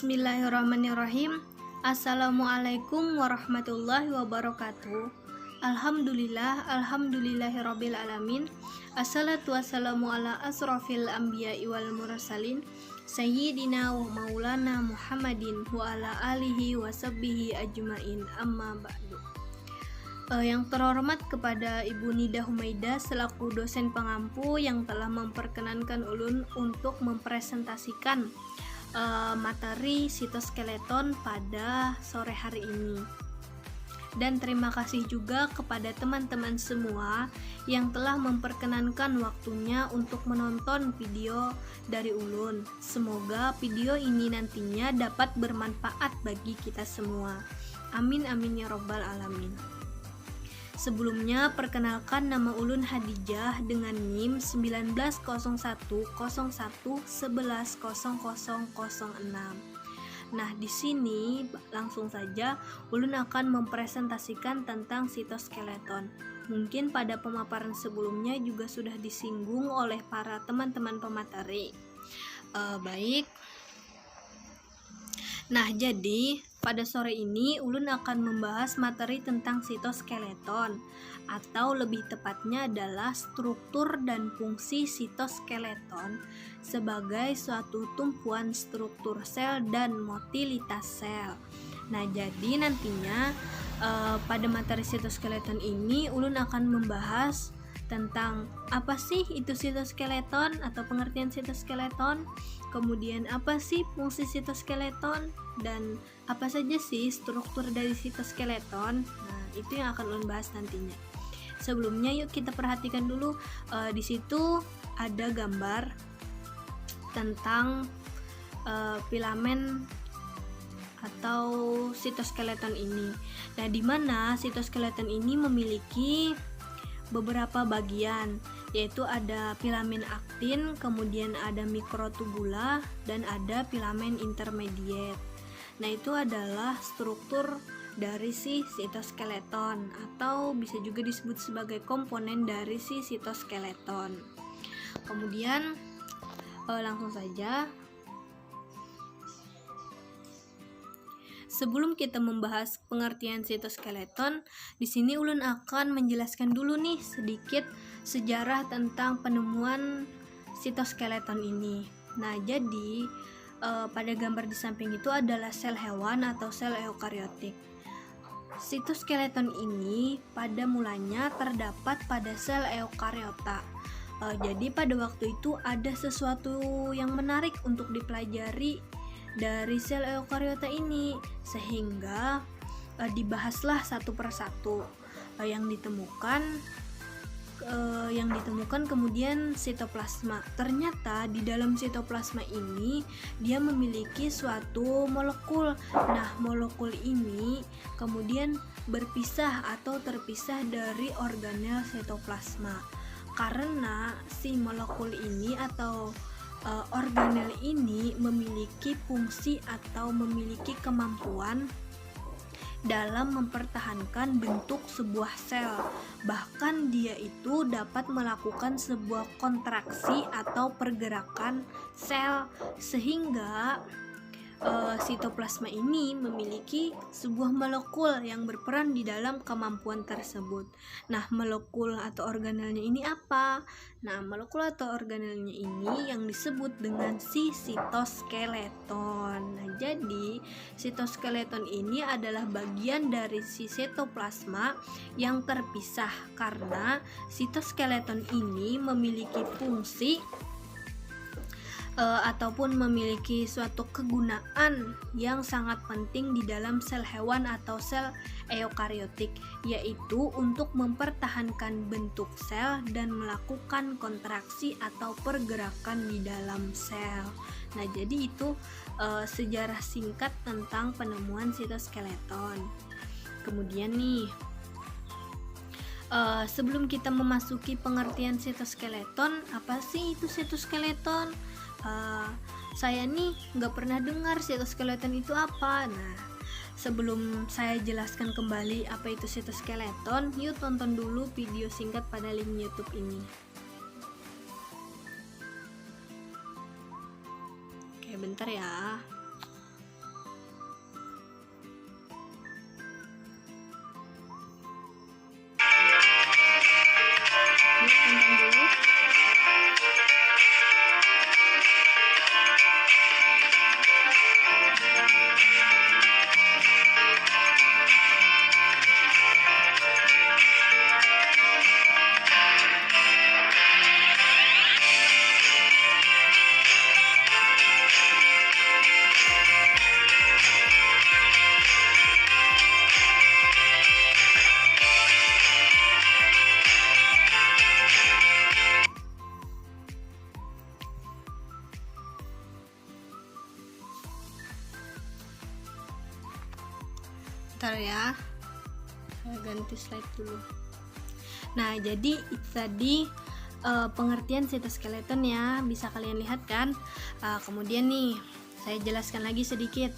Bismillahirrahmanirrahim. Assalamualaikum warahmatullahi wabarakatuh. Alhamdulillahirabbil alamin. Assalatu wassalamu ala asrofil anbiya'i wal mursalin sayyidina wa maulana Muhammadin wa ala alihi wa sahbihi ajmain, amma ba'du. Yang terhormat kepada Ibu Nida Humaida selaku dosen pengampu yang telah memperkenankan ulun untuk mempresentasikan materi sitoskeleton pada sore hari ini. Dan terima kasih juga kepada teman-teman semua yang telah memperkenankan waktunya untuk menonton video dari ulun. Semoga video ini nantinya dapat bermanfaat bagi kita semua. Amin amin ya robbal alamin. Sebelumnya, perkenalkan nama ulun Hadijah dengan NIM 190101110006. Nah, di sini langsung saja ulun akan mempresentasikan tentang sitoskeleton. Mungkin pada pemaparan sebelumnya juga sudah disinggung oleh para teman-teman pemateri. Baik. Nah, jadi pada sore ini ulun akan membahas materi tentang sitoskeleton, atau lebih tepatnya adalah struktur dan fungsi sitoskeleton sebagai suatu tumpuan struktur sel dan motilitas sel. Nah, jadi nantinya pada materi sitoskeleton ini ulun akan membahas tentang apa sih itu sitoskeleton atau pengertian sitoskeleton, kemudian apa sih fungsi sitoskeleton, dan apa saja sih struktur dari sitoskeleton. Nah, itu yang akan ulun bahas nantinya. Sebelumnya yuk kita perhatikan dulu di situ ada gambar tentang filamen atau sitoskeleton ini. Nah, di mana sitoskeleton ini memiliki beberapa bagian, yaitu ada filamen aktin, kemudian ada mikrotubula, dan ada filamen intermediate. Nah, itu adalah struktur dari si sitoskeleton, atau bisa juga disebut sebagai komponen dari si sitoskeleton. Kemudian langsung saja, sebelum kita membahas pengertian sitoskeleton, di sini ulun akan menjelaskan dulu nih sedikit sejarah tentang penemuan sitoskeleton ini. Nah, jadi pada gambar di samping itu adalah sel hewan atau sel eukariotik. Sitoskeleton ini pada mulanya terdapat pada sel eukariota. Jadi pada waktu itu ada sesuatu yang menarik untuk dipelajari dari sel eukariota ini, sehingga dibahaslah satu persatu yang ditemukan kemudian sitoplasma. Ternyata di dalam sitoplasma ini dia memiliki suatu molekul. Nah, molekul ini kemudian berpisah atau terpisah dari organel sitoplasma, karena si molekul ini atau organel ini memiliki fungsi atau memiliki kemampuan dalam mempertahankan bentuk sebuah sel. Bahkan dia itu dapat melakukan sebuah kontraksi atau pergerakan sel, sehingga sitoplasma ini memiliki sebuah molekul yang berperan di dalam kemampuan tersebut. Nah, molekul atau organelnya ini apa? Nah, molekul atau organelnya ini yang disebut dengan si sitoskeleton. Nah, jadi sitoskeleton ini adalah bagian dari si sitoplasma yang terpisah, karena sitoskeleton ini memiliki fungsi ataupun memiliki suatu kegunaan yang sangat penting di dalam sel hewan atau sel eukariotik, yaitu untuk mempertahankan bentuk sel dan melakukan kontraksi atau pergerakan di dalam sel. Nah, jadi itu sejarah singkat tentang penemuan sitoskeleton. Kemudian nih, sebelum kita memasuki pengertian sitoskeleton, apa sih itu sitoskeleton? Saya nih nggak pernah dengar sitoskeleton itu apa. Nah, sebelum saya jelaskan kembali apa itu sitoskeleton, yuk tonton dulu video singkat pada link YouTube ini. Oke, bentar ya. Bentar ya, saya ganti slide dulu. Nah, jadi itu tadi pengertian sitoskeleton ya, bisa kalian lihat kan. Kemudian nih, saya jelaskan lagi sedikit.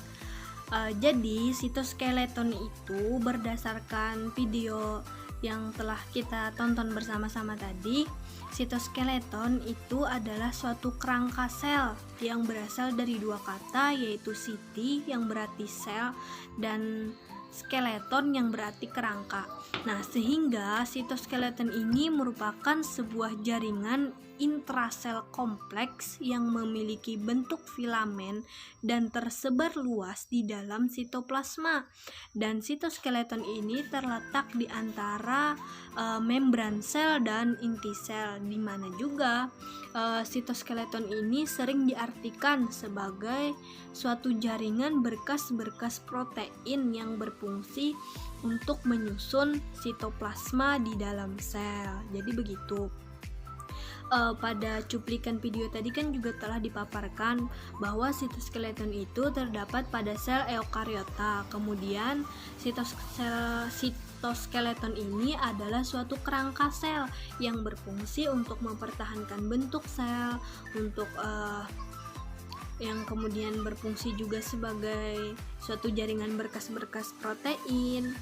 Jadi sitoskeleton itu berdasarkan video yang telah kita tonton bersama-sama tadi, sitoskeleton itu adalah suatu kerangka sel yang berasal dari dua kata, yaitu siti yang berarti sel dan skeleton yang berarti kerangka. Nah, sehingga sitoskeleton ini merupakan sebuah jaringan intrasel kompleks yang memiliki bentuk filamen dan tersebar luas di dalam sitoplasma. Dan sitoskeleton ini terletak di antara membran sel dan inti sel, di mana juga sitoskeleton ini sering diartikan sebagai suatu jaringan berkas-berkas protein yang berfungsi untuk menyusun sitoplasma di dalam sel. Jadi begitu. Pada cuplikan video tadi kan juga telah dipaparkan bahwa sitoskeleton itu terdapat pada sel eukariota. Kemudian sitoskeleton ini adalah suatu kerangka sel yang berfungsi untuk mempertahankan bentuk sel, untuk yang kemudian berfungsi juga sebagai suatu jaringan berkas-berkas protein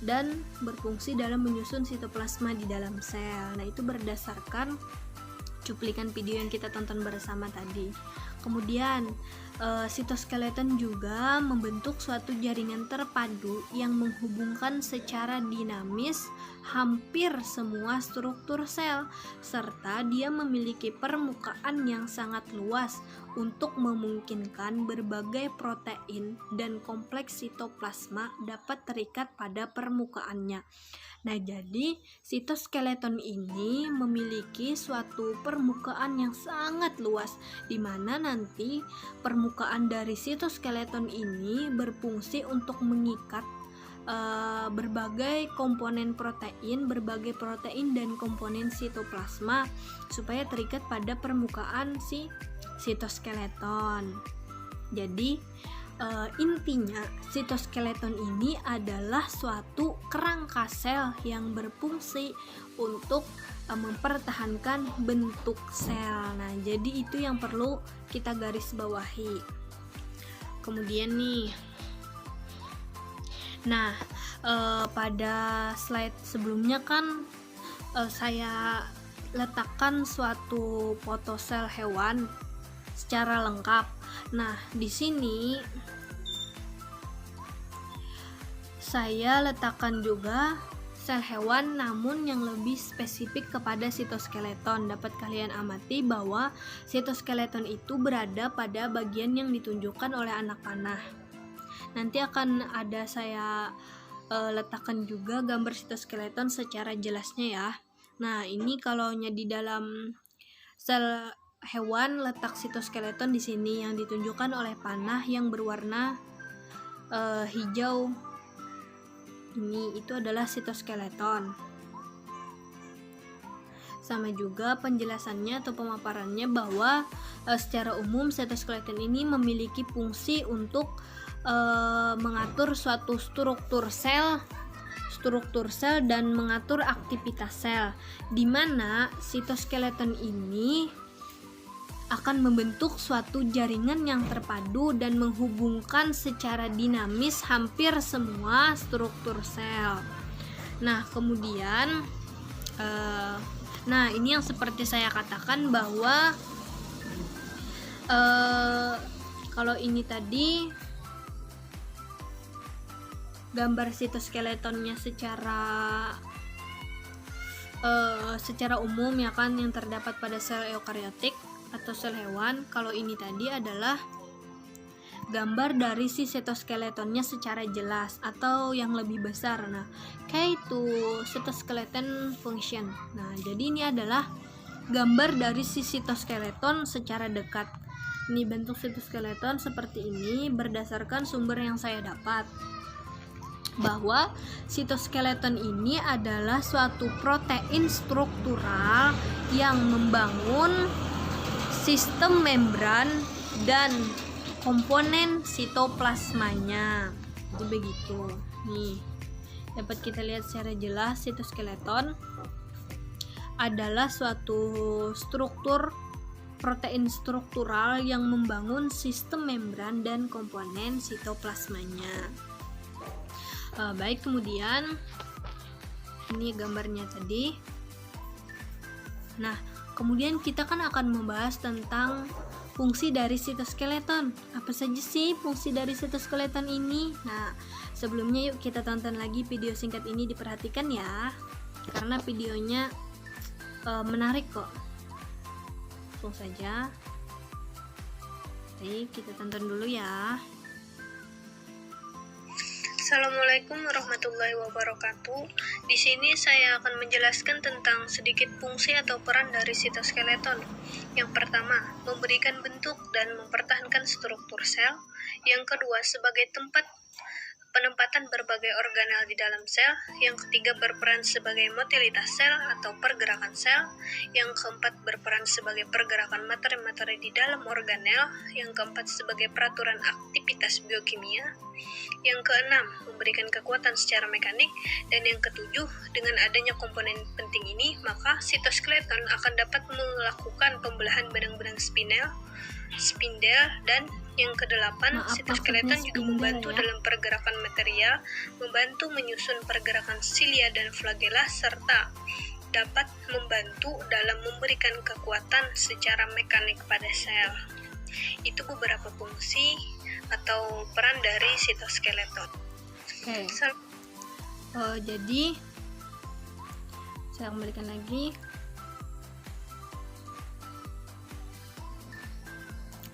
dan berfungsi dalam menyusun sitoplasma di dalam sel. Nah, itu berdasarkan cuplikan video yang kita tonton bersama tadi. Kemudian sitoskeleton juga membentuk suatu jaringan terpadu yang menghubungkan secara dinamis hampir semua struktur sel, serta dia memiliki permukaan yang sangat luas untuk memungkinkan berbagai protein dan kompleks sitoplasma dapat terikat pada permukaannya. Nah, jadi sitoskeleton ini memiliki suatu permukaan yang sangat luas, di mana nanti permukaan dari sitoskeleton ini berfungsi untuk mengikat berbagai komponen protein, berbagai protein dan komponen sitoplasma supaya terikat pada permukaan si sitoskeleton. Jadi intinya sitoskeleton ini adalah suatu kerangka sel yang berfungsi untuk mempertahankan bentuk sel. Nah, jadi itu yang perlu kita garis bawahi. Kemudian nih, nah pada slide sebelumnya kan saya letakkan suatu foto sel hewan secara lengkap. Nah, di sini saya letakkan juga sel hewan namun yang lebih spesifik kepada sitoskeleton. Dapat kalian amati bahwa sitoskeleton itu berada pada bagian yang ditunjukkan oleh anak panah. Nanti akan ada saya letakkan juga gambar sitoskeleton secara jelasnya ya. Nah, ini kalau di dalam sel hewan letak sitoskeleton di sini yang ditunjukkan oleh panah yang berwarna hijau. Ini itu adalah sitoskeleton. Sama juga penjelasannya atau pemaparannya bahwa secara umum sitoskeleton ini memiliki fungsi untuk mengatur suatu struktur sel dan mengatur aktivitas sel, di mana sitoskeleton ini akan membentuk suatu jaringan yang terpadu dan menghubungkan secara dinamis hampir semua struktur sel. Nah, kemudian nah ini yang seperti saya katakan bahwa kalau ini tadi gambar sitoskeletonnya secara umum ya kan, yang terdapat pada sel eukariotik atau sel hewan. Kalau ini tadi adalah gambar dari si sitoskeletonnya secara jelas atau yang lebih besar. Nah, kayak itu cytoskeleton function. Nah, jadi ini adalah gambar dari si sitoskeleton secara dekat. Ini bentuk sitoskeleton seperti ini berdasarkan sumber yang saya dapat, bahwa sitoskeleton ini adalah suatu protein struktural yang membangun sistem membran dan komponen sitoplasmanya. Itu begitu. Nih, dapat kita lihat secara jelas sitoskeleton adalah suatu struktur protein struktural yang membangun sistem membran dan komponen sitoplasmanya. Baik, kemudian ini gambarnya tadi. Nah, kemudian kita kan akan membahas tentang fungsi dari sitoskeleton. Apa saja sih fungsi dari sitoskeleton ini? Nah, sebelumnya yuk kita tonton lagi video singkat ini, diperhatikan ya, karena videonya menarik kok. Langsung saja. Baik, kita tonton dulu ya. Assalamualaikum warahmatullahi wabarakatuh. Di sini saya akan menjelaskan tentang sedikit fungsi atau peran dari sitoskeleton. Yang pertama, memberikan bentuk dan mempertahankan struktur sel. Yang kedua, sebagai tempat penempatan berbagai organel di dalam sel. Yang ketiga, berperan sebagai motilitas sel atau pergerakan sel. Yang keempat, berperan sebagai pergerakan materi-materi di dalam organel. Yang keempat, sebagai peraturan aktivitas biokimia. Yang keenam, memberikan kekuatan secara mekanik. Dan yang ketujuh, dengan adanya komponen penting ini, maka sitoskeleton akan dapat melakukan pembelahan benang-benang spindel, dan yang kedelapan, sitoskeleton juga membantu dalam pergerakan material, membantu menyusun pergerakan silia dan flagella, serta dapat membantu dalam memberikan kekuatan secara mekanik pada sel. Itu beberapa fungsi atau peran dari sitoskeleton. Jadi saya kembalikan lagi.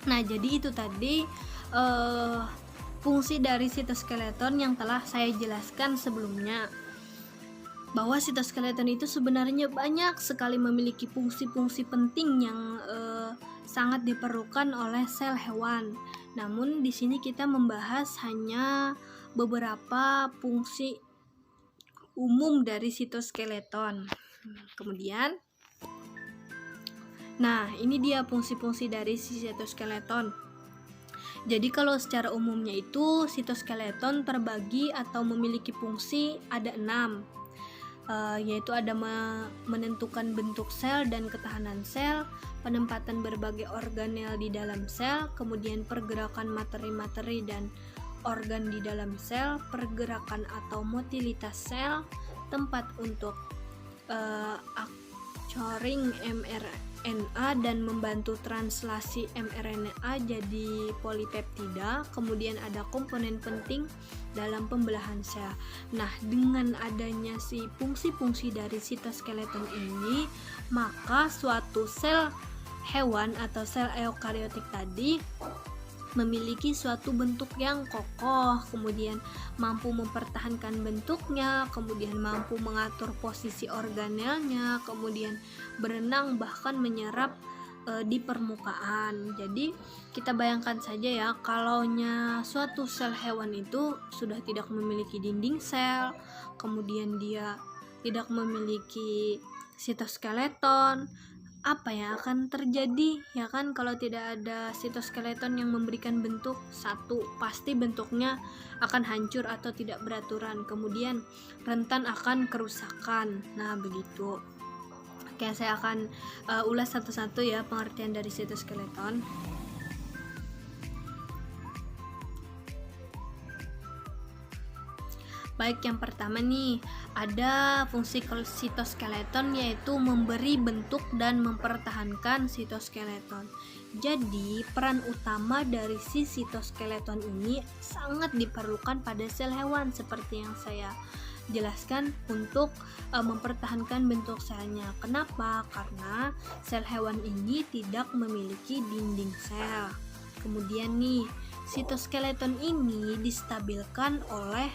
Nah, jadi itu tadi fungsi dari sitoskeleton yang telah saya jelaskan sebelumnya, bahwa sitoskeleton itu sebenarnya banyak sekali memiliki fungsi-fungsi penting yang sangat diperlukan oleh sel hewan. Namun di sini kita membahas hanya beberapa fungsi umum dari sitoskeleton. Kemudian, nah, ini dia fungsi-fungsi dari sitoskeleton. Jadi kalau secara umumnya itu sitoskeleton terbagi atau memiliki fungsi ada 6, yaitu ada menentukan bentuk sel dan ketahanan sel, penempatan berbagai organel di dalam sel, kemudian pergerakan materi-materi dan organ di dalam sel, pergerakan atau motilitas sel, tempat untuk coring mRNA dan membantu translasi mRNA jadi polipeptida, kemudian ada komponen penting dalam pembelahan sel. Nah, dengan adanya si fungsi-fungsi dari sitoskeleton ini, maka suatu sel hewan atau sel eukariotik tadi memiliki suatu bentuk yang kokoh, kemudian mampu mempertahankan bentuknya, kemudian mampu mengatur posisi organelnya, kemudian berenang bahkan menyerap di permukaan. Jadi kita bayangkan saja ya, kalaunya suatu sel hewan itu sudah tidak memiliki dinding sel, kemudian dia tidak memiliki sitoskeleton, apa yang akan terjadi ya kan? Kalau tidak ada sitoskeleton yang memberikan bentuk, satu, pasti bentuknya akan hancur atau tidak beraturan, kemudian rentan akan kerusakan. Nah, begitu. Oke, saya akan ulas satu-satu ya pengertian dari sitoskeleton. Baik, yang pertama nih, ada fungsi sitoskeleton yaitu memberi bentuk dan mempertahankan sitoskeleton. Jadi, peran utama dari si sitoskeleton ini sangat diperlukan pada sel hewan seperti yang saya jelaskan untuk mempertahankan bentuk selnya. Kenapa? Karena sel hewan ini tidak memiliki dinding sel. Kemudian nih, sitoskeleton ini distabilkan oleh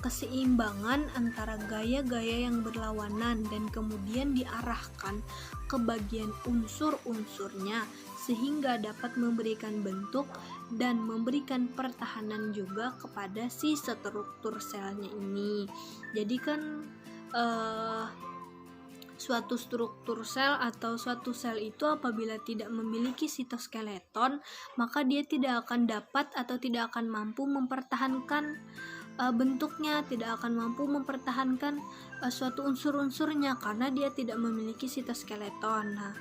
keseimbangan antara gaya-gaya yang berlawanan dan kemudian diarahkan ke bagian unsur-unsurnya sehingga dapat memberikan bentuk dan memberikan pertahanan juga kepada si struktur selnya ini. Jadi kan suatu struktur sel atau suatu sel itu apabila tidak memiliki sitoskeleton, maka dia tidak akan dapat atau tidak akan mampu mempertahankan bentuknya, tidak akan mampu mempertahankan suatu unsur-unsurnya karena dia tidak memiliki sitoskeleton. Nah,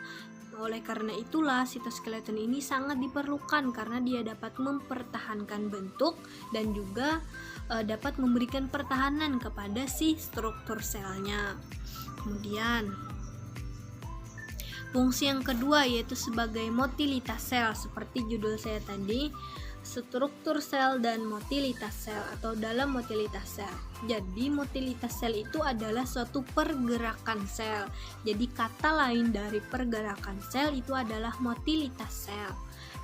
oleh karena itulah sitoskeleton ini sangat diperlukan karena dia dapat mempertahankan bentuk dan juga dapat memberikan pertahanan kepada si struktur selnya. Kemudian fungsi yang kedua yaitu sebagai motilitas sel. Seperti judul saya tadi, struktur sel dan motilitas sel atau dalam motilitas sel. Jadi motilitas sel itu adalah suatu pergerakan sel. Jadi kata lain dari pergerakan sel itu adalah motilitas sel.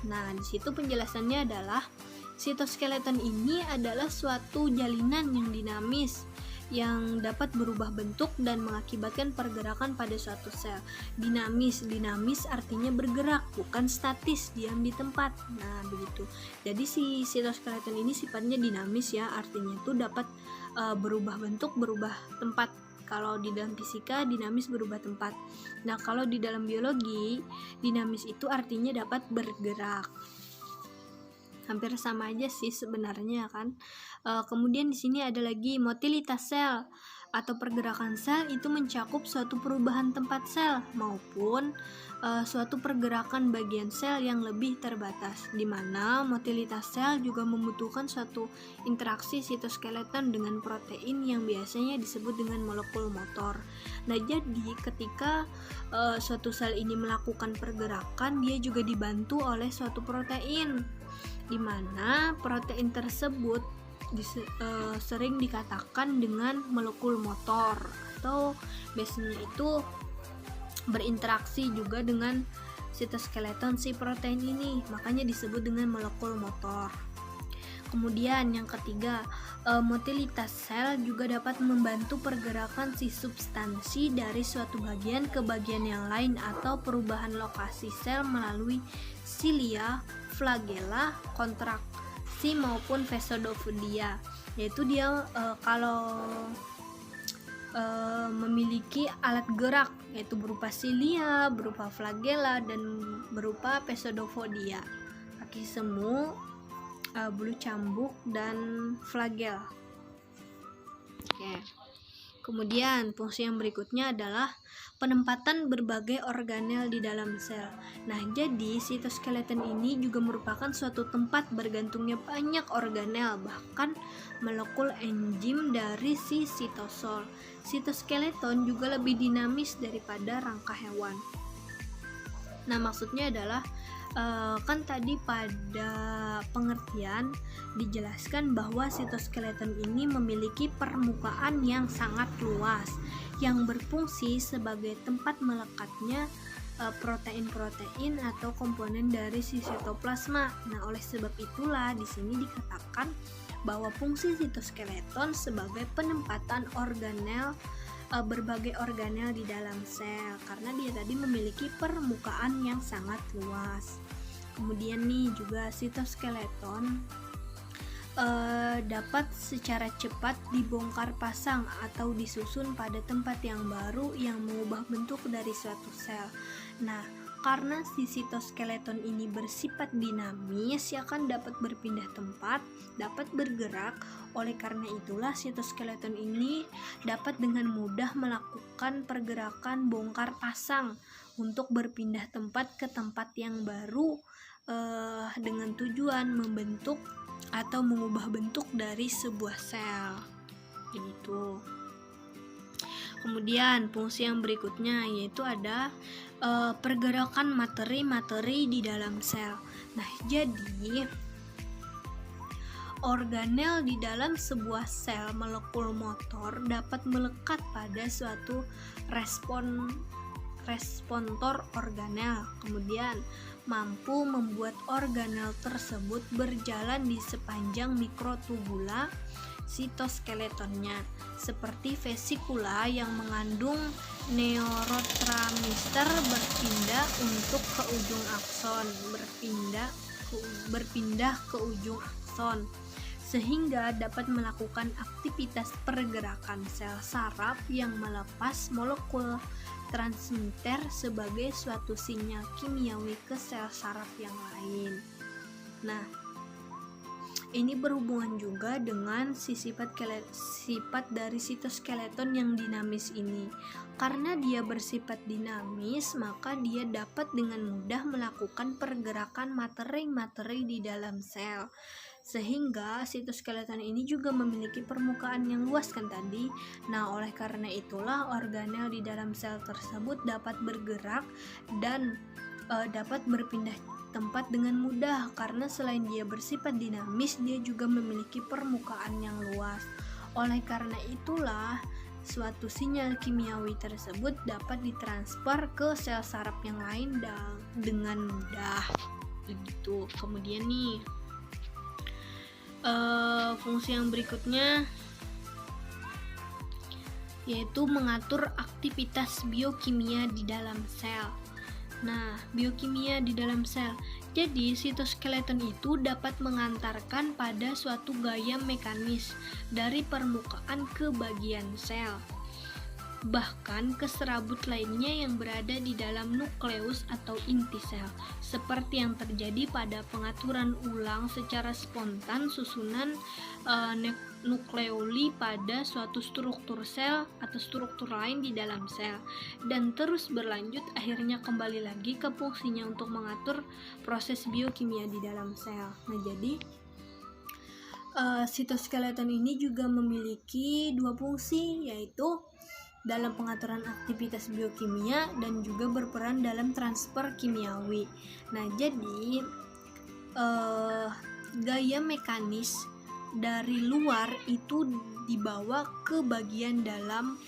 Nah, di situ penjelasannya adalah sitoskeleton ini adalah suatu jalinan yang dinamis yang dapat berubah bentuk dan mengakibatkan pergerakan pada suatu sel. Dinamis artinya bergerak, bukan statis, diam di tempat. Nah, begitu. Jadi si sitoskeleton ini sifatnya dinamis ya, artinya itu dapat berubah bentuk, berubah tempat. Kalau di dalam fisika dinamis berubah tempat. Nah, kalau di dalam biologi dinamis itu artinya dapat bergerak. Hampir sama aja sih sebenarnya kan. Kemudian di sini ada lagi motilitas sel atau pergerakan sel itu mencakup suatu perubahan tempat sel maupun suatu pergerakan bagian sel yang lebih terbatas, di mana motilitas sel juga membutuhkan suatu interaksi sitoskeleton dengan protein yang biasanya disebut dengan molekul motor. Nah, jadi ketika suatu sel ini melakukan pergerakan, dia juga dibantu oleh suatu protein, di mana protein tersebut sering dikatakan dengan molekul motor atau biasanya itu berinteraksi juga dengan sitoskeleton si protein ini, makanya disebut dengan molekul motor. Kemudian yang ketiga, motilitas sel juga dapat membantu pergerakan si substansi dari suatu bagian ke bagian yang lain atau perubahan lokasi sel melalui silia, flagella, kontraksi maupun pseudopodia. Yaitu dia kalau memiliki alat gerak yaitu berupa silia, berupa flagella dan berupa pseudopodia. Kaki semu, bulu cambuk dan flagel. Oke. Kemudian fungsi yang berikutnya adalah penempatan berbagai organel di dalam sel. Nah, jadi sitoskeleton ini juga merupakan suatu tempat bergantungnya banyak organel, bahkan molekul enzim dari si sitosol. Sitoskeleton juga lebih dinamis daripada rangka hewan. Nah, maksudnya adalah kan tadi pada pengertian dijelaskan bahwa sitoskeleton ini memiliki permukaan yang sangat luas yang berfungsi sebagai tempat melekatnya protein-protein atau komponen dari si sitoplasma. Nah, oleh sebab itulah di sini dikatakan bahwa fungsi sitoskeleton sebagai penempatan organel berbagai organel di dalam sel karena dia tadi memiliki permukaan yang sangat luas. Kemudian nih juga sitoskeleton dapat secara cepat dibongkar pasang atau disusun pada tempat yang baru yang mengubah bentuk dari suatu sel. Nah, karena si sitoskeleton ini bersifat dinamis, ya kan dapat berpindah tempat, dapat bergerak. Oleh karena itulah sitoskeleton ini dapat dengan mudah melakukan pergerakan bongkar pasang untuk berpindah tempat ke tempat yang baru dengan tujuan membentuk atau mengubah bentuk dari sebuah sel. Begitu. Kemudian fungsi yang berikutnya yaitu ada pergerakan materi-materi di dalam sel. Nah, jadi organel di dalam sebuah sel molekul motor dapat melekat pada suatu respontor organel, kemudian mampu membuat organel tersebut berjalan di sepanjang mikrotubula sitoskeletonnya, seperti vesikula yang mengandung neurotransmitter berpindah untuk ke ujung akson, berpindah ke ujung akson, sehingga dapat melakukan aktivitas pergerakan sel saraf yang melepas molekul transmitter sebagai suatu sinyal kimiawi ke sel saraf yang lain. Nah, Ini berhubungan juga dengan sifat dari sitoskeleton yang dinamis ini. Karena dia bersifat dinamis, maka dia dapat dengan mudah melakukan pergerakan materi-materi di dalam sel. Sehingga sitoskeleton ini juga memiliki permukaan yang luas kan tadi. Nah, oleh karena itulah organel di dalam sel tersebut dapat bergerak dan dapat berpindah tempat dengan mudah, karena selain dia bersifat dinamis, dia juga memiliki permukaan yang luas. Oleh karena itulah suatu sinyal kimiawi tersebut dapat ditransfer ke sel saraf yang lain dengan mudah. Begitu. Kemudian nih fungsi yang berikutnya yaitu mengatur aktivitas biokimia di dalam sel. Nah, biokimia di dalam sel. Jadi, sitoskeleton itu dapat mengantarkan pada suatu gaya mekanis dari permukaan ke bagian sel. Bahkan ke serabut lainnya yang berada di dalam nukleus atau inti sel, seperti yang terjadi pada pengaturan ulang secara spontan susunan nukleoli pada suatu struktur sel atau struktur lain di dalam sel, dan terus berlanjut akhirnya kembali lagi ke fungsinya untuk mengatur proses biokimia di dalam sel. Nah, jadi sitoskeleton ini juga memiliki dua fungsi, yaitu dalam pengaturan aktivitas biokimia dan juga berperan dalam transfer kimiawi. Nah, jadi gaya mekanis dari luar itu dibawa ke bagian dalam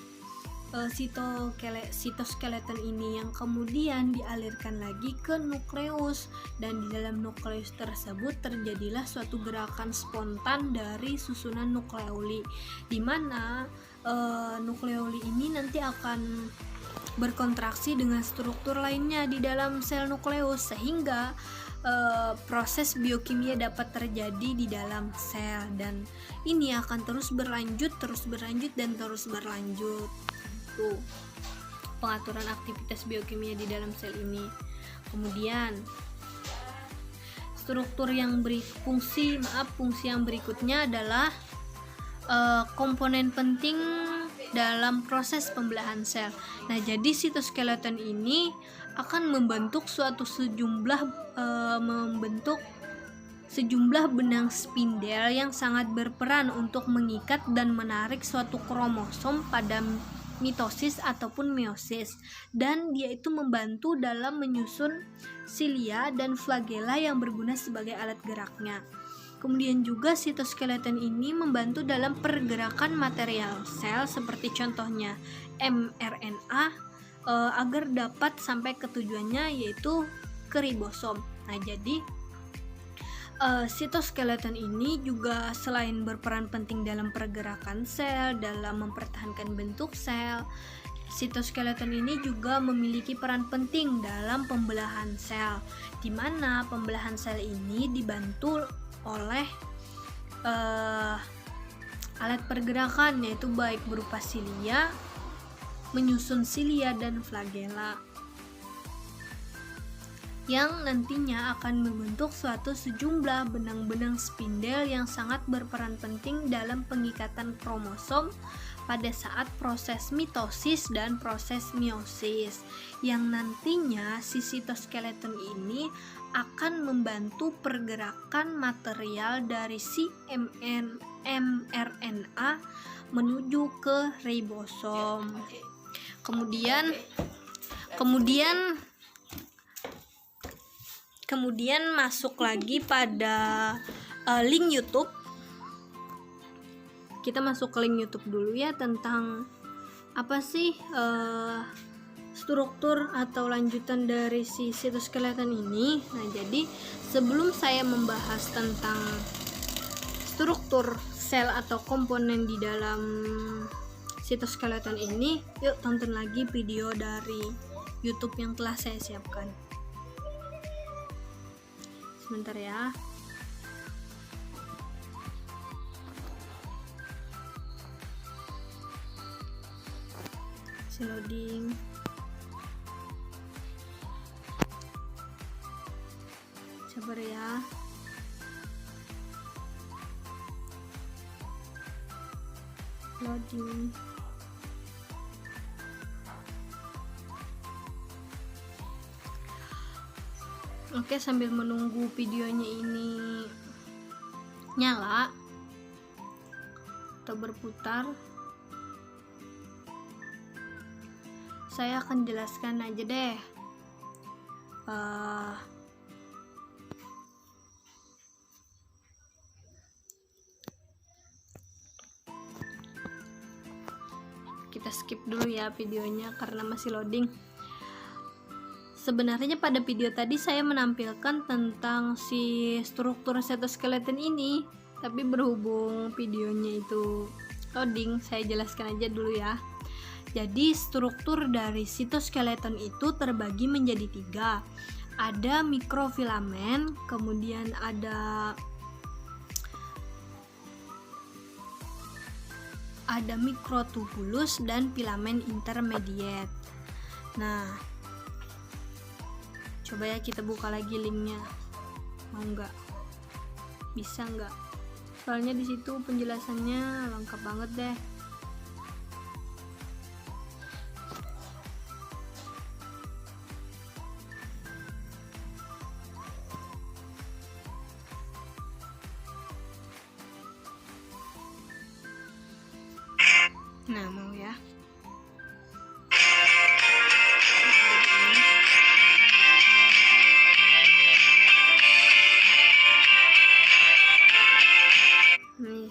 sitoskeleton ini, yang kemudian dialirkan lagi ke nukleus, dan di dalam nukleus tersebut terjadilah suatu gerakan spontan dari susunan nukleoli, di mana nukleoli ini nanti akan berkontraksi dengan struktur lainnya di dalam sel nukleus, sehingga proses biokimia dapat terjadi di dalam sel, dan ini akan terus berlanjut dan terus berlanjut. Tuh, pengaturan aktivitas biokimia di dalam sel ini. Kemudian fungsi yang berikutnya adalah komponen penting dalam proses pembelahan sel. Nah, jadi sitoskeleton ini akan membentuk sejumlah benang spindel yang sangat berperan untuk mengikat dan menarik suatu kromosom pada mitosis ataupun meiosis, dan dia itu membantu dalam menyusun silia dan flagella yang berguna sebagai alat geraknya. Kemudian juga sitoskeleton ini membantu dalam pergerakan material sel, seperti contohnya mRNA, agar dapat sampai ke tujuannya, yaitu ke ribosom. Nah, jadi sitoskeleton ini juga selain berperan penting dalam pergerakan sel, dalam mempertahankan bentuk sel, sitoskeleton ini juga memiliki peran penting dalam pembelahan sel, di mana pembelahan sel ini dibantu oleh alat pergerakan, yaitu baik berupa silia, menyusun silia dan flagella, yang nantinya akan membentuk sejumlah benang-benang spindel yang sangat berperan penting dalam pengikatan kromosom pada saat proses mitosis dan proses meiosis, yang nantinya si sitoskeleton ini akan membantu pergerakan material dari si mRNA menuju ke ribosom. Kemudian masuk lagi pada link YouTube. Kita masuk ke link YouTube dulu ya, tentang apa sih struktur atau lanjutan dari si sitoskeleton ini. Nah, jadi sebelum saya membahas tentang struktur sel atau komponen di dalam sitoskeleton ini, yuk tonton lagi video dari YouTube yang telah saya siapkan. Sebentar ya. Loading. Sabar ya. loading. Oke, sambil menunggu videonya ini nyala atau berputar, saya akan jelaskan aja deh kita skip dulu ya videonya karena masih loading. Sebenarnya pada video tadi saya menampilkan tentang si struktur cytoskeleton ini, tapi berhubung videonya itu loading, saya jelaskan aja dulu ya. Jadi struktur dari sitoskeleton itu terbagi menjadi 3. Ada mikrofilamen, kemudian ada mikrotubulus dan filamen intermediate. Nah, coba ya kita buka lagi linknya. Mau nggak? Bisa nggak? Soalnya di situ penjelasannya lengkap banget deh. Nah, mau ya. Nih,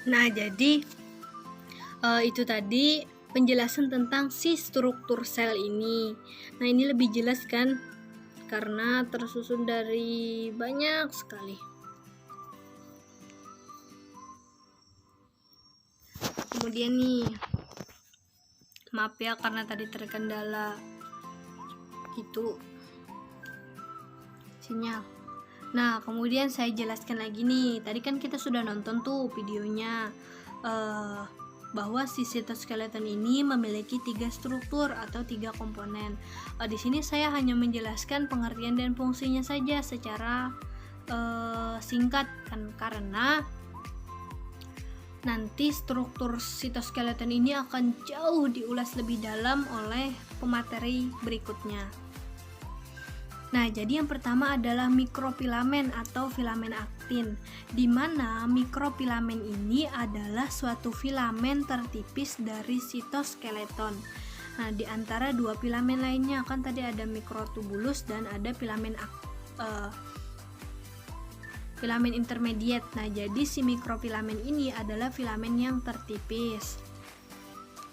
Nah, jadi itu tadi penjelasan tentang si struktur sel ini. Nah, ini lebih jelas kan karena tersusun dari banyak sekali. Kemudian nih, maaf ya karena tadi terkendala itu sinyal. Nah, kemudian saya jelaskan lagi nih. Tadi kan kita sudah nonton tuh videonya bahwa si sitoskeleton ini memiliki 3 struktur atau 3 komponen. Di sini saya hanya menjelaskan pengertian dan fungsinya saja secara singkat kan, karena nanti struktur sitoskeleton ini akan jauh diulas lebih dalam oleh pemateri berikutnya. Nah, jadi yang pertama adalah mikrofilamen atau filamen aktin, di mana mikrofilamen ini adalah suatu filamen tertipis dari sitoskeleton. Nah, di antara 2 filamen lainnya kan tadi ada mikrotubulus dan ada filamen intermediate. Nah, jadi si mikrofilamen ini adalah filamen yang tertipis.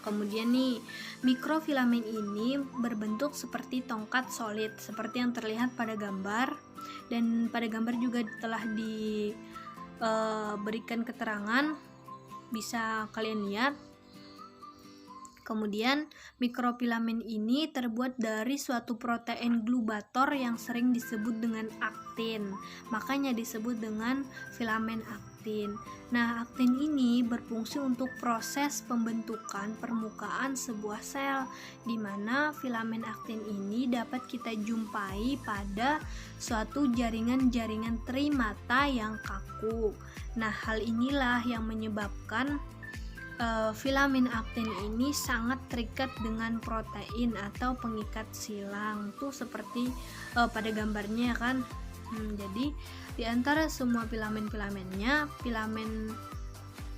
Kemudian nih, mikrofilamen ini berbentuk seperti tongkat solid, seperti yang terlihat pada gambar, dan pada gambar juga telah diberikan keterangan, bisa kalian lihat. Kemudian mikrofilamen ini terbuat dari suatu protein glubator yang sering disebut dengan aktin, makanya disebut dengan filamen aktin. Nah, aktin ini berfungsi untuk proses pembentukan permukaan sebuah sel, di mana filamen aktin ini dapat kita jumpai pada suatu jaringan-jaringan trimata yang kaku. Nah, hal inilah yang menyebabkan filamen aktin ini sangat terikat dengan protein atau pengikat silang tuh seperti pada gambarnya kan. Jadi di antara semua filamen-filamennya, filamen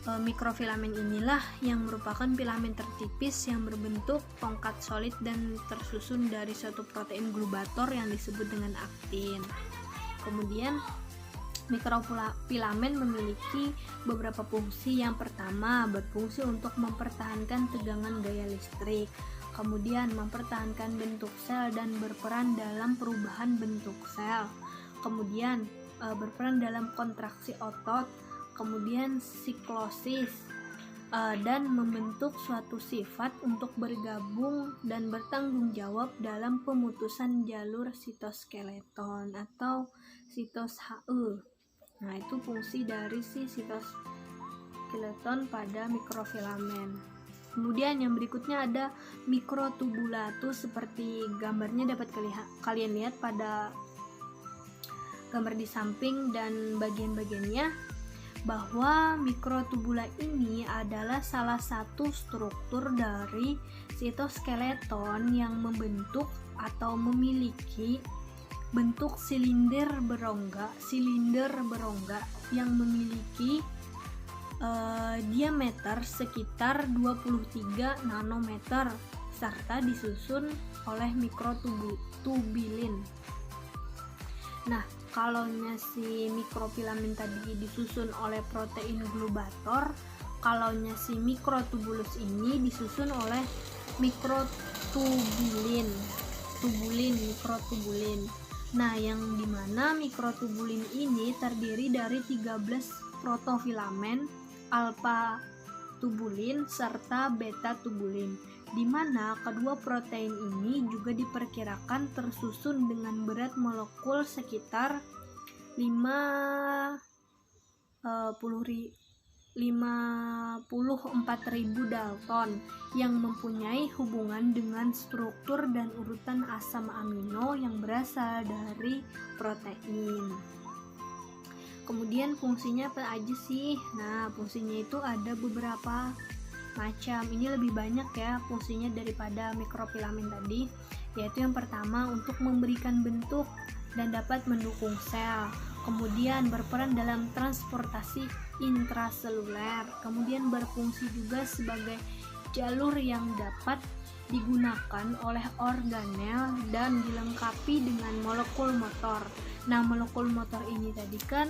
mikrofilamen inilah yang merupakan filamen tertipis yang berbentuk tongkat solid dan tersusun dari suatu protein glubator yang disebut dengan aktin. Kemudian mikrofilamen memiliki beberapa fungsi. Yang pertama, berfungsi untuk mempertahankan tegangan gaya listrik. Kemudian mempertahankan bentuk sel dan berperan dalam perubahan bentuk sel. Kemudian berperan dalam kontraksi otot. Kemudian siklosis, dan membentuk suatu sifat untuk bergabung dan bertanggung jawab dalam pemutusan jalur sitoskeleton atau sitos HE. Nah, itu fungsi dari si sitoskeleton pada mikrofilamen. Kemudian yang berikutnya ada mikrotubulatus, seperti gambarnya dapat kalian lihat pada gambar di samping dan bagian-bagiannya, bahwa mikrotubula ini adalah salah satu struktur dari sitoskeleton yang membentuk atau memiliki bentuk silinder berongga yang memiliki diameter sekitar 23 nanometer serta disusun oleh mikrotubulin. Nah, kalau si mikrofilamen tadi disusun oleh protein glubator, kalau si mikrotubulus ini disusun oleh mikrotubulin. Nah, yang dimana mikrotubulin ini terdiri dari 13 protofilamen, alfa tubulin serta beta tubulin, di mana kedua protein ini juga diperkirakan tersusun dengan berat molekul sekitar 54.000 Dalton, yang mempunyai hubungan dengan struktur dan urutan asam amino yang berasal dari protein. Kemudian fungsinya apa aja sih? Nah, fungsinya itu ada beberapa macam. Ini lebih banyak ya fungsinya daripada mikrofilamen tadi, yaitu yang pertama untuk memberikan bentuk dan dapat mendukung sel. Kemudian berperan dalam transportasi intraseluler. Kemudian berfungsi juga sebagai jalur yang dapat digunakan oleh organel dan dilengkapi dengan molekul motor. Nah, molekul motor ini tadi kan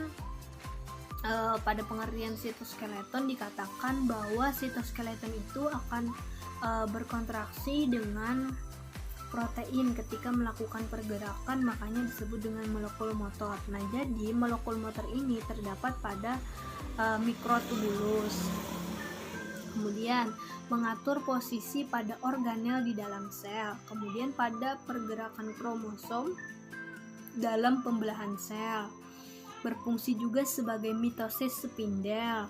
pada pengertian sitoskeleton dikatakan bahwa sitoskeleton itu akan berkontraksi dengan protein ketika melakukan pergerakan, makanya disebut dengan molekul motor. Nah, jadi molekul motor ini terdapat pada mikrotubulus. Kemudian mengatur posisi pada organel di dalam sel. Kemudian pada pergerakan kromosom dalam pembelahan sel. Berfungsi juga sebagai mitosis spindel,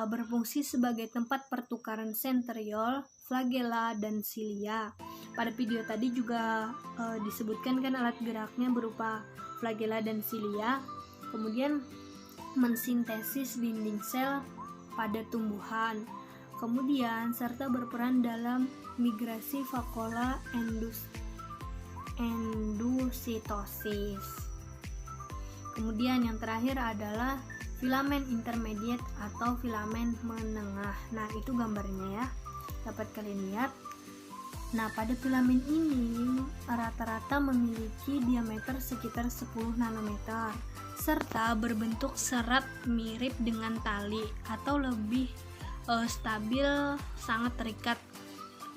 berfungsi sebagai tempat pertukaran sentriol, flagella, dan silia. Pada video tadi juga disebutkan kan alat geraknya berupa flagella dan silia. Kemudian mensintesis dinding sel pada tumbuhan. Kemudian serta berperan dalam migrasi vakuola endositosis. Kemudian yang terakhir adalah filamen intermediate atau filamen menengah. Nah, itu gambarnya ya, dapat kalian lihat. Nah, pada filamen ini rata-rata memiliki diameter sekitar 10 nanometer serta berbentuk serat mirip dengan tali atau lebih stabil, sangat terikat.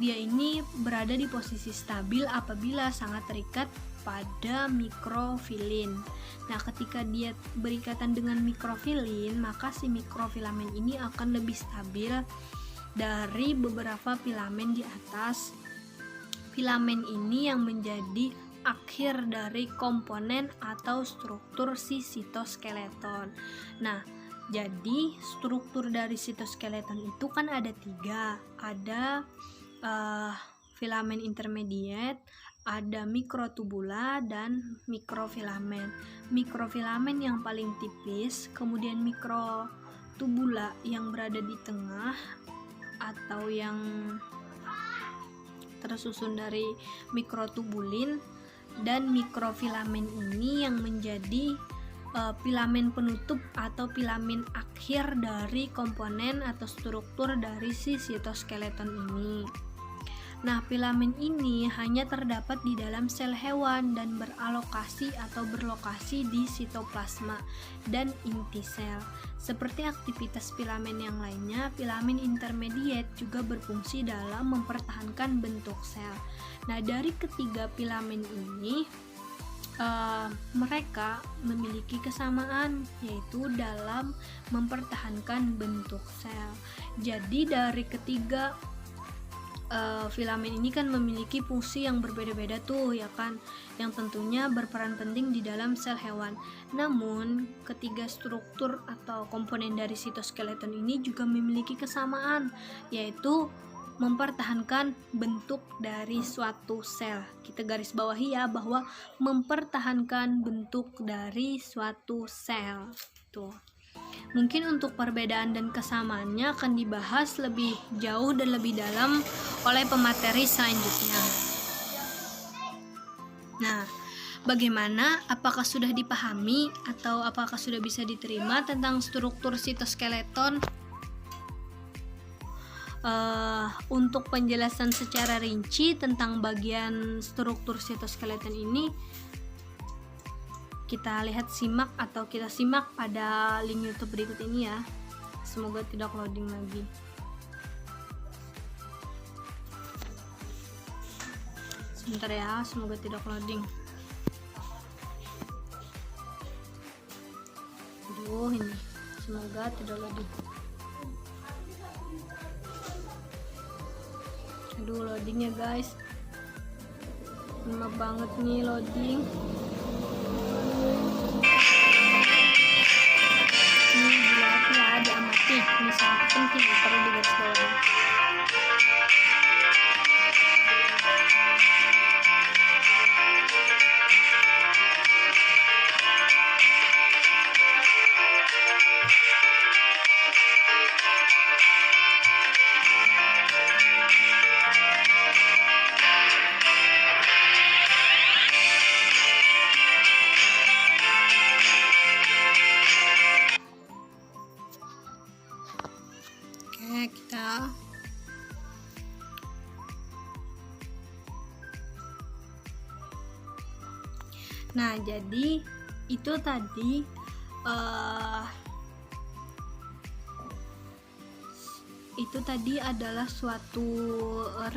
Dia ini berada di posisi stabil apabila sangat terikat pada mikrofilin. Nah, ketika dia berikatan dengan mikrofilin, maka si mikrofilamen ini akan lebih stabil dari beberapa filamen di atas. Filamen ini yang menjadi akhir dari komponen atau struktur si sitoskeleton. Nah, jadi struktur dari sitoskeleton itu kan ada 3. Ada filamen intermediate, ada mikrotubula, dan mikrofilamen. Mikrofilamen yang paling tipis, kemudian mikrotubula yang berada di tengah atau yang tersusun dari mikrotubulin, dan mikrofilamen ini yang menjadi filamen penutup atau filamen akhir dari komponen atau struktur dari si sitoskeleton ini. Nah, filamen ini hanya terdapat di dalam sel hewan dan beralokasi atau berlokasi di sitoplasma dan inti sel. Seperti aktivitas filamen yang lainnya, filamen intermediate juga berfungsi dalam mempertahankan bentuk sel. Nah, dari ketiga filamen ini mereka memiliki kesamaan, yaitu dalam mempertahankan bentuk sel. Jadi dari ketiga filamen ini kan memiliki fungsi yang berbeda-beda tuh, ya kan, yang tentunya berperan penting di dalam sel hewan. Namun ketiga struktur atau komponen dari sitoskeleton ini juga memiliki kesamaan, yaitu mempertahankan bentuk dari suatu sel. Kita garis bawahi ya bahwa mempertahankan bentuk dari suatu sel. Tuh. Mungkin untuk perbedaan dan kesamaannya akan dibahas lebih jauh dan lebih dalam oleh pemateri selanjutnya. Nah, bagaimana? Apakah sudah dipahami atau apakah sudah bisa diterima tentang struktur sitoskeleton? Untuk penjelasan secara rinci tentang bagian struktur sitoskeleton ini, kita simak pada link YouTube berikut ini ya. Semoga tidak loading lagi. Sebentar ya, semoga tidak loading. Aduh, ini semoga tidak loading. Aduh, loading ya guys, lama banget nih loading. Ini dilihat ya, diamati, ini sangat penting perlu digarisbawahi. Nah, jadi itu tadi adalah suatu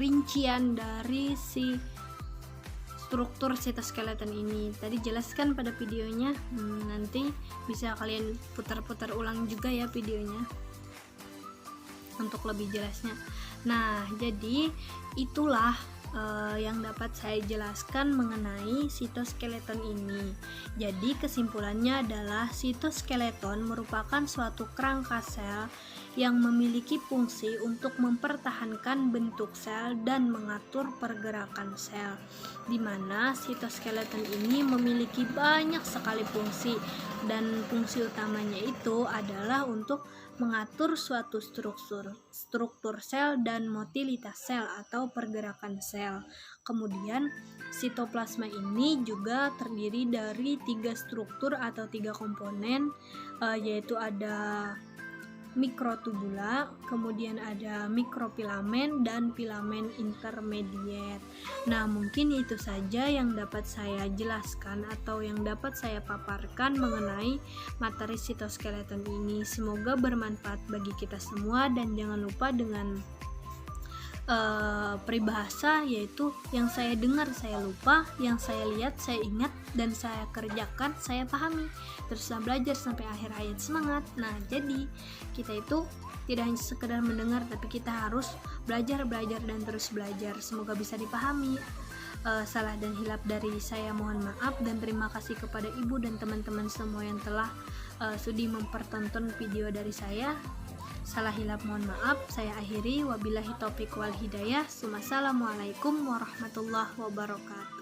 rincian dari si struktur sitoskeleton ini. Tadi jelaskan pada videonya, nanti bisa kalian putar-putar ulang juga ya videonya untuk lebih jelasnya. Nah, jadi itulah yang dapat saya jelaskan mengenai sitoskeleton ini. Jadi kesimpulannya adalah sitoskeleton merupakan suatu kerangka sel yang memiliki fungsi untuk mempertahankan bentuk sel dan mengatur pergerakan sel, di mana sitoskeleton ini memiliki banyak sekali fungsi, dan fungsi utamanya itu adalah untuk mengatur suatu struktur sel dan motilitas sel atau pergerakan sel. Kemudian sitoplasma ini juga terdiri dari 3 struktur atau 3 komponen, yaitu ada mikrotubula, kemudian ada mikrofilamen dan filamen intermediate. Nah, mungkin itu saja yang dapat saya jelaskan atau yang dapat saya paparkan mengenai materi sitoskeleton ini. Semoga bermanfaat bagi kita semua, dan jangan lupa dengan peribahasa, yaitu yang saya dengar saya lupa, yang saya lihat saya ingat, dan saya kerjakan saya pahami. Teruslah belajar sampai akhir hayat. Semangat. Nah, jadi kita itu tidak hanya sekedar mendengar, tapi kita harus belajar dan terus belajar. Semoga bisa dipahami. Salah dan hilap dari saya mohon maaf, dan terima kasih kepada ibu dan teman-teman semua yang telah sudi mempertonton video dari saya. Salah hilap mohon maaf. Saya akhiri, wabillahi taufiq wal hidayah. Assalamualaikum warahmatullahi wabarakatuh.